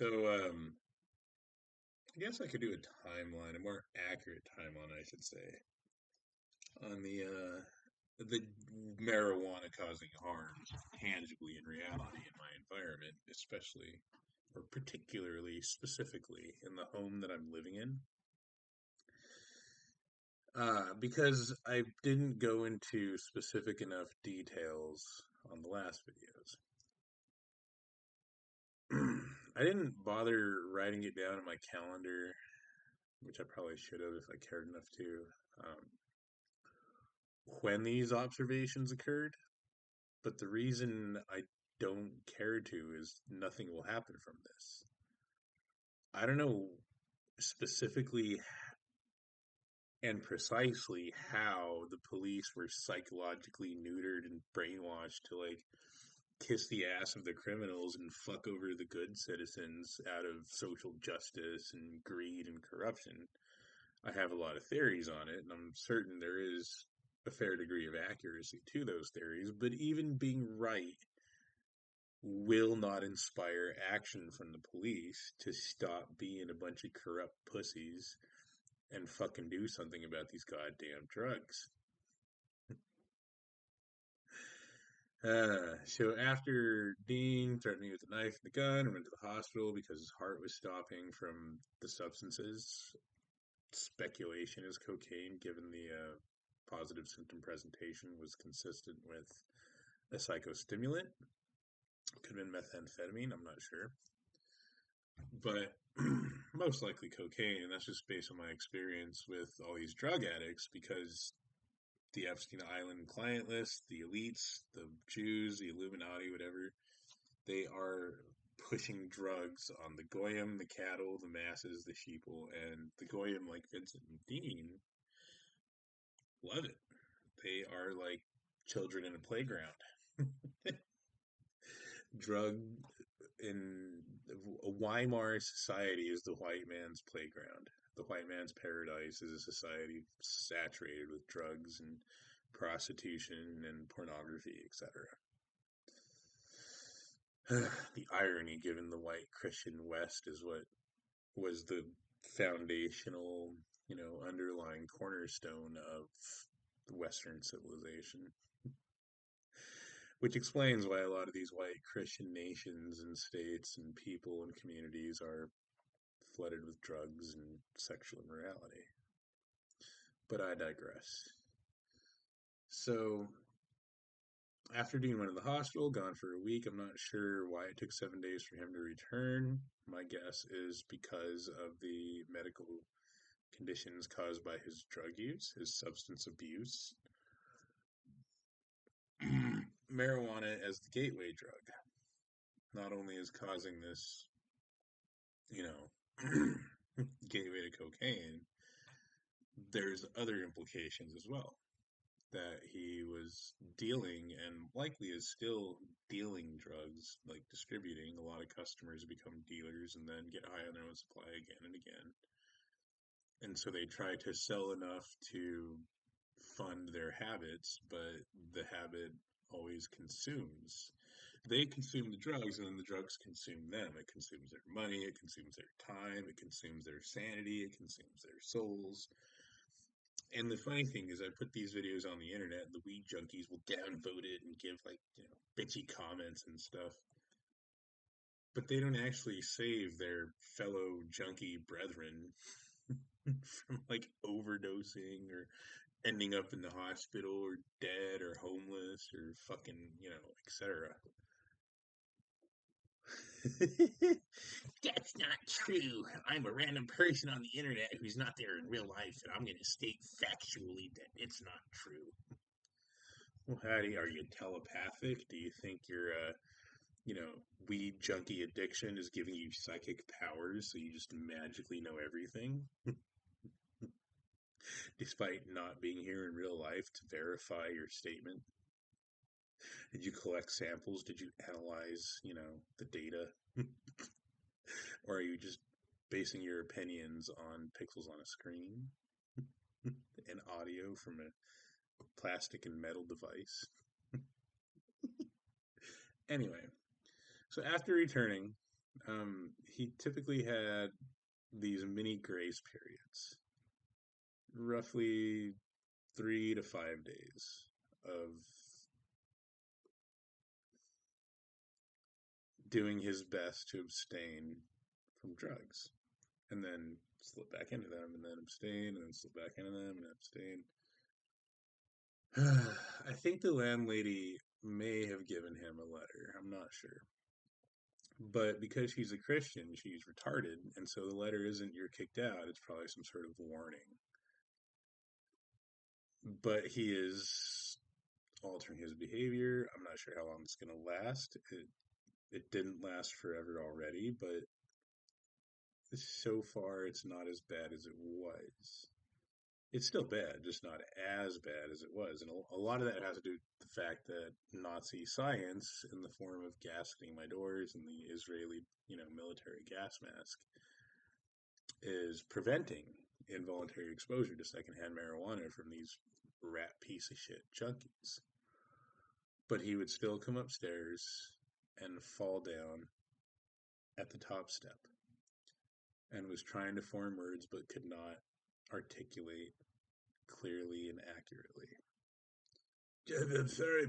I guess I could do a timeline, a more accurate timeline, I should say, on the marijuana causing harm tangibly in reality in my environment, especially or particularly specifically in the home that I'm living in. Because I didn't go into specific enough details on the last videos. I didn't bother writing it down in my calendar, which I probably should have if I cared enough to, um, when these observations occurred. But the reason I don't care to is nothing will happen from this. I don't know specifically and precisely how the police were psychologically neutered and brainwashed to like kiss the ass of the criminals and fuck over the good citizens out of social justice and greed and corruption. I have a lot of theories on it, and I'm certain there is a fair degree of accuracy to those theories, but even being right will not inspire action from the police to stop being a bunch of corrupt pussies and fucking do something about these goddamn drugs. So after Dean threatened me with a knife and a gun, I went to the hospital because his heart was stopping from the substances. Speculation is cocaine, given the positive symptom presentation was consistent with a psychostimulant. Could have been methamphetamine, I'm not sure. But most likely cocaine, and that's just based on my experience with all these drug addicts because the Epstein Island client list, the elites, the Jews, the Illuminati, whatever, they are pushing drugs on the goyim, the cattle, the masses, the sheeple, and the goyim, like Vincent and Dean, love it. They are like children in a playground. Drug in a Weimar society is the white man's playground. The white man's paradise is a society saturated with drugs and prostitution and pornography, etc. The irony, given the white Christian West, is what was the foundational, underlying cornerstone of the Western civilization. Which explains why a lot of these white Christian nations and states and people and communities are flooded with drugs and sexual immorality. But I digress. So, after Dean went to the hospital, gone for a week, I'm not sure why it took 7 days for him to return. My guess is because of the medical conditions caused by his drug use, his substance abuse. Marijuana as the gateway drug not only is causing this, you know, gateway to cocaine, there's other implications as well. That he was dealing and likely is still dealing drugs, like distributing. A lot of customers become dealers and then get high on their own supply again and again. And so they try to sell enough to fund their habits, but the habit always consumes. They consume the drugs, and then the drugs consume them. It consumes their money, it consumes their time, it consumes their sanity, it consumes their souls. And the funny thing is, I put these videos on the internet, and the weed junkies will downvote it and give like bitchy comments and stuff. But they don't actually save their fellow junkie brethren from like overdosing or ending up in the hospital or dead or homeless or fucking, etc. That's not true. I'm a random person on the internet who's not there in real life, and I'm going to state factually that it's not true. Well, Hattie, are you telepathic? Do you think your, weed junkie addiction is giving you psychic powers so you just magically know everything? Despite not being here in real life to verify your statement? Did you collect samples? Did you analyze, the data? Or are you just basing your opinions on pixels on a screen and audio from a plastic and metal device? Anyway, so after returning, He typically had these mini grace periods, roughly 3 to 5 days of doing his best to abstain from drugs, and then slip back into them, and then abstain, and then slip back into them, and abstain. I think the landlady may have given him a letter. I'm not sure. But because she's a Christian, she's retarded, and so the letter isn't "you're kicked out." It's probably some sort of warning. But he is altering his behavior. I'm not sure how long it's going to last. It didn't last forever already, but so far it's not as bad as it was. It's still bad, just not as bad as it was. And a lot of that has to do with the fact that Nazi science, in the form of gasketing my doors and the Israeli, military gas mask, is preventing involuntary exposure to secondhand marijuana from these rat piece of shit junkies. But he would still come upstairs and fall down at the top step and was trying to form words but could not articulate clearly and accurately. I'm sorry.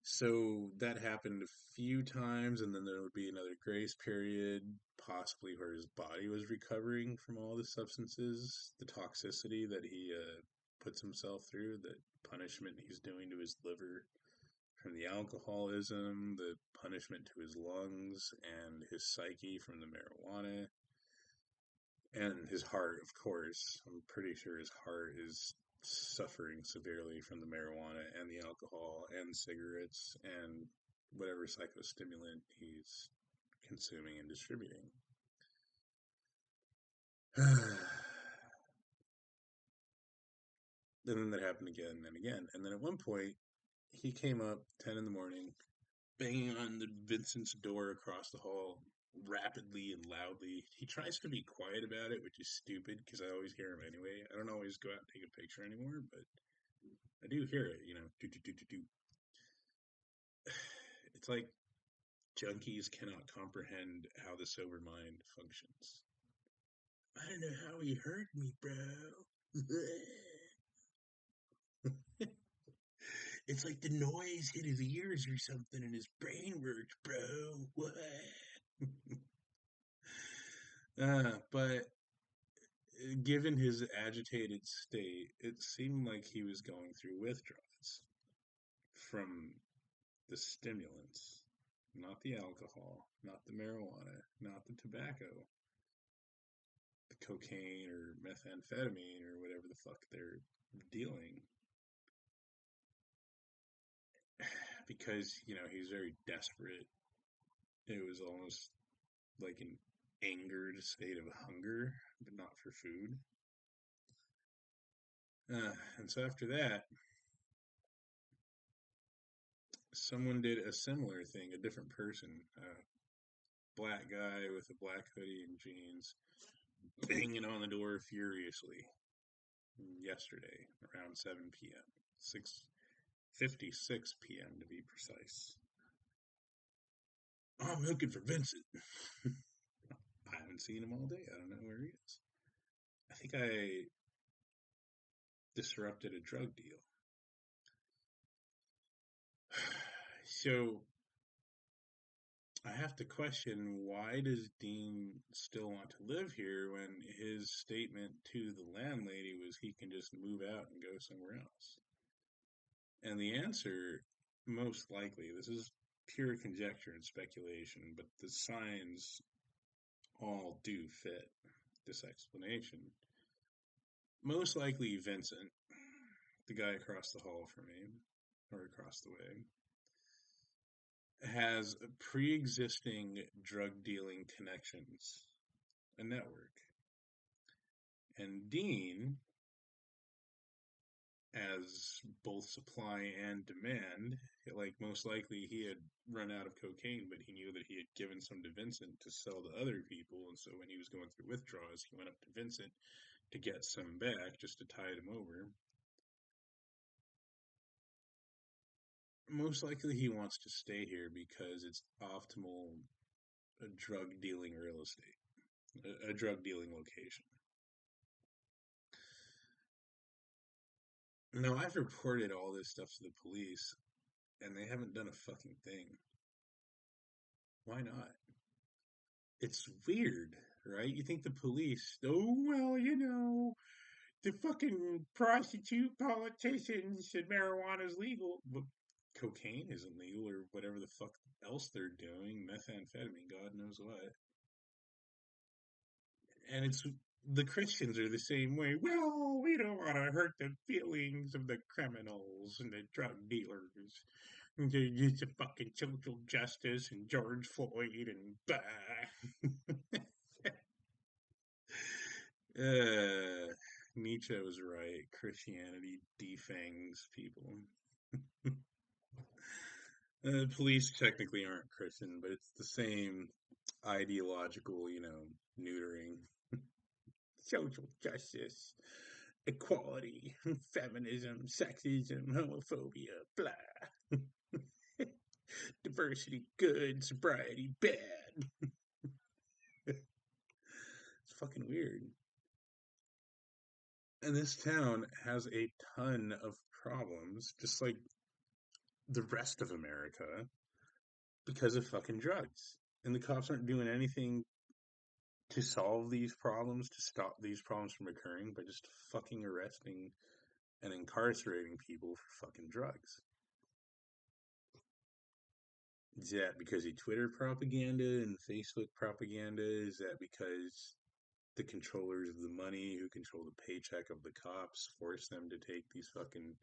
So that happened a few times, and then there would be another grace period, possibly where his body was recovering from all the substances, the toxicity that he puts himself through, the punishment he's doing to his liver from the alcoholism, the punishment to his lungs and his psyche from the marijuana, and his heart, of course. I'm pretty sure his heart is suffering severely from the marijuana and the alcohol and cigarettes and whatever psychostimulant he's consuming and distributing. And then that happened again and again. And then at one point, he came up 10 in the morning, banging on the Vincent's door across the hall rapidly and loudly. He tries to be quiet about it, which is stupid because I always hear him anyway. I don't always go out and take a picture anymore, but I do hear it, do, do, do, do, do. It's like junkies cannot comprehend how the sober mind functions. I don't know how he hurt me, bro. It's like the noise hit his ears or something and his brain worked, bro. What? But given his agitated state, it seemed like he was going through withdrawals from the stimulants, not the alcohol, not the marijuana, not the tobacco, the cocaine or methamphetamine or whatever the fuck they're dealing. Because, he's very desperate. It was almost like an angered state of hunger, but not for food. And so after that, someone did a similar thing, a different person, a black guy with a black hoodie and jeans, banging on the door furiously yesterday around 7 p.m. 6:56 p.m. to be precise. I'm looking for Vincent. I haven't seen him all day. I don't know where he is. I think I disrupted a drug deal. So I have to question, why does Dean still want to live here when his statement to the landlady was he can just move out and go somewhere else? And the answer, most likely, this is pure conjecture and speculation, but the signs all do fit this explanation. Most likely Vincent, the guy across the hall from me, or across the way, has pre-existing drug dealing connections, a network. And Dean, as both supply and demand, like most likely he had run out of cocaine, but he knew that he had given some to Vincent to sell to other people. And so when he was going through withdrawals, he went up to Vincent to get some back just to tide him over. Most likely he wants to stay here because it's optimal drug dealing real estate, a drug dealing location. Now, I've reported all this stuff to the police, and they haven't done a fucking thing. Why not? It's weird, right? You think the police, oh, well, the fucking prostitute politicians said marijuana's legal, but cocaine isn't legal or whatever the fuck else they're doing, methamphetamine, God knows what. And it's the Christians are the same way. Well, we don't want to hurt the feelings of the criminals and the drug dealers. It's a fucking social justice and George Floyd and blah. Nietzsche was right. Christianity defangs people. Police technically aren't Christian, but it's the same ideological, neutering. Social justice, equality, feminism, sexism, homophobia, blah. Diversity, good, sobriety, bad. It's fucking weird. And this town has a ton of problems, just like the rest of America, because of fucking drugs. And the cops aren't doing anything to solve these problems, to stop these problems from occurring, by just fucking arresting and incarcerating people for fucking drugs. Is that because of Twitter propaganda and Facebook propaganda? Is that because the controllers of the money who control the paycheck of the cops force them to take these fucking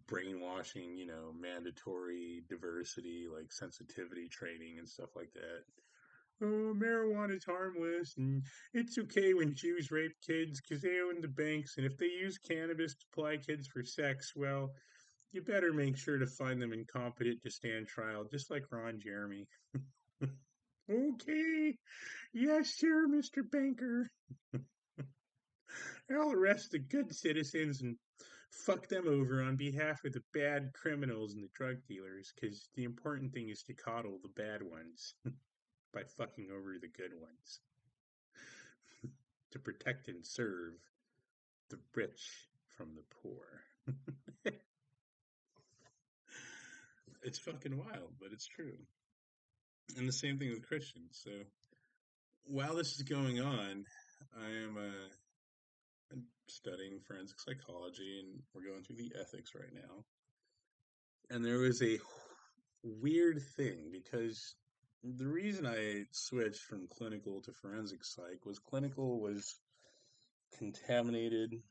brainwashing, mandatory diversity, like sensitivity training and stuff like that? Oh, marijuana's harmless and it's okay when Jews rape kids because they own the banks, and if they use cannabis to ply kids for sex, well, you better make sure to find them incompetent to stand trial, just like Ron Jeremy. Okay, yes, sir, Mr. Banker. I'll arrest the good citizens and fuck them over on behalf of the bad criminals and the drug dealers, because the important thing is to coddle the bad ones by fucking over the good ones, to protect and serve the rich from the poor. It's fucking wild, but it's true. And the same thing with Christians. So while this is going on, I am studying forensic psychology, and we're going through the ethics right now. And there was a weird thing because the reason I switched from clinical to forensic psych was clinical was contaminated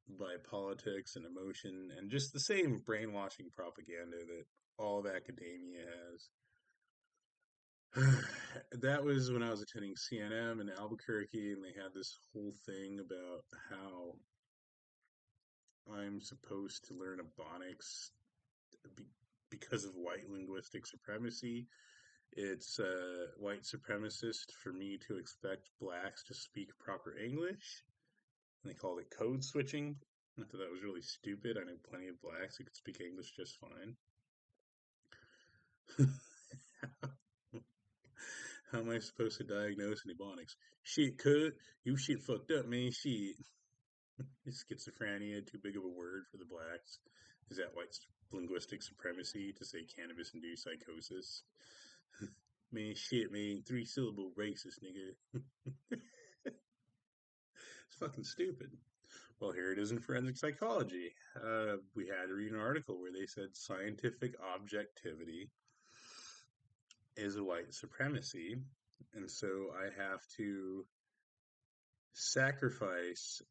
by politics and emotion and just the same brainwashing propaganda that all of academia has. That was when I was attending CNM in Albuquerque, and they had this whole thing about how I'm supposed to learn Ebonics be- because of white linguistic supremacy. It's white supremacist for me to expect blacks to speak proper English. And they called it code switching. I thought that was really stupid. I know plenty of blacks who could speak English just fine. How am I supposed to diagnose an Ebonics? Shit, cut. You shit fucked up, man. Shit. Schizophrenia, too big of a word for the blacks. Is that white linguistic supremacy to say cannabis-induced psychosis? Man, shit, man. Three-syllable racist, nigga. It's fucking stupid. Well, here it is in forensic psychology. We had to read an article where they said scientific objectivity is a white supremacy. And so I have to sacrifice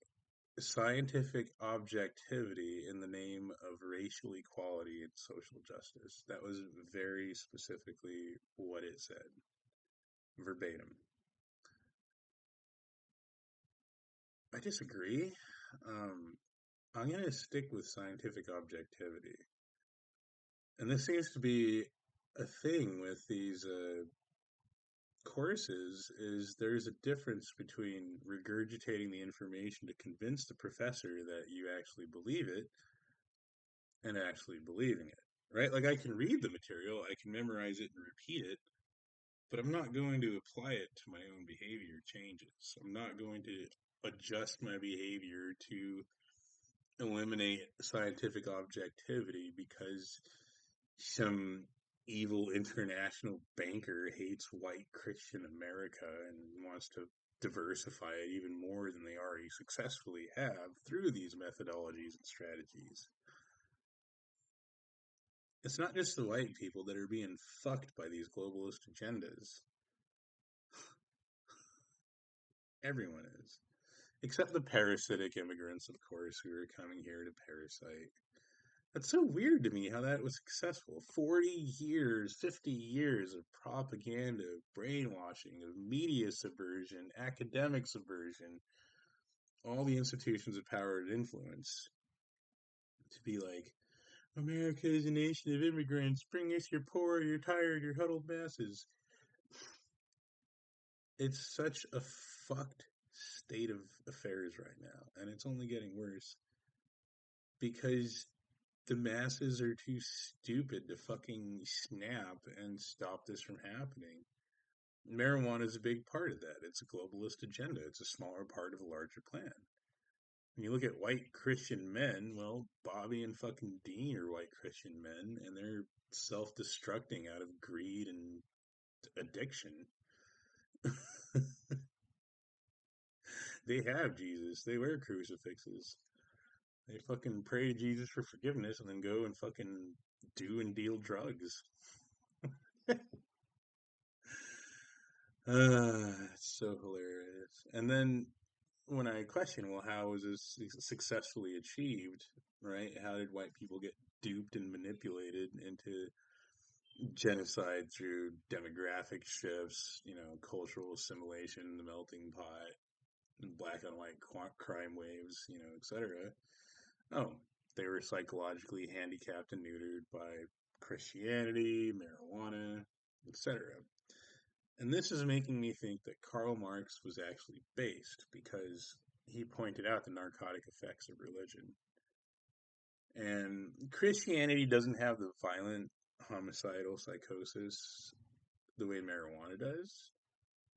scientific objectivity in the name of racial equality and social justice. That was very specifically what it said, verbatim. I disagree. Um, I'm going to stick with scientific objectivity. And this seems to be a thing with these courses is there's a difference between regurgitating the information to convince the professor that you actually believe it and actually believing it. right? Like I can read the material, I can memorize it and repeat it, but I'm not going to apply it to my own behavior changes. I'm not going to adjust my behavior to eliminate scientific objectivity because some evil international banker hates white Christian America and wants to diversify it even more than they already successfully have through these methodologies and strategies. It's not just the white people that are being fucked by these globalist agendas. Everyone is. Except the parasitic immigrants, of course, who are coming here to parasite. That's so weird to me how that was successful. 40 years, 50 years of propaganda, of brainwashing, of media subversion, academic subversion, all the institutions of power and influence to be like, America is a nation of immigrants. Bring us your poor, your tired, your huddled masses. It's such a fucked state of affairs right now, and it's only getting worse because the masses are too stupid to fucking snap and stop this from happening. Marijuana is a big part of that. It's a globalist agenda. It's a smaller part of a larger plan. When you look at white Christian men, well, Bobby and fucking Dean are white Christian men, and they're self-destructing out of greed and addiction. They have Jesus. They wear crucifixes. They fucking pray to Jesus for forgiveness and then go and fucking do and deal drugs. It's so hilarious. And then when I question, well, how was this successfully achieved, right? How did white people get duped and manipulated into genocide through demographic shifts, cultural assimilation, the melting pot, black on white crime waves, etc. Oh, they were psychologically handicapped and neutered by Christianity, marijuana, etc. And this is making me think that Karl Marx was actually based because he pointed out the narcotic effects of religion. And Christianity doesn't have the violent homicidal psychosis the way marijuana does,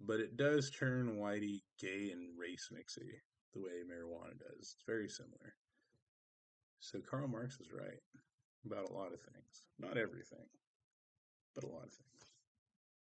but it does turn whitey gay and race mixy the way marijuana does. It's very similar. So Karl Marx is right about a lot of things. Not everything, but a lot of things.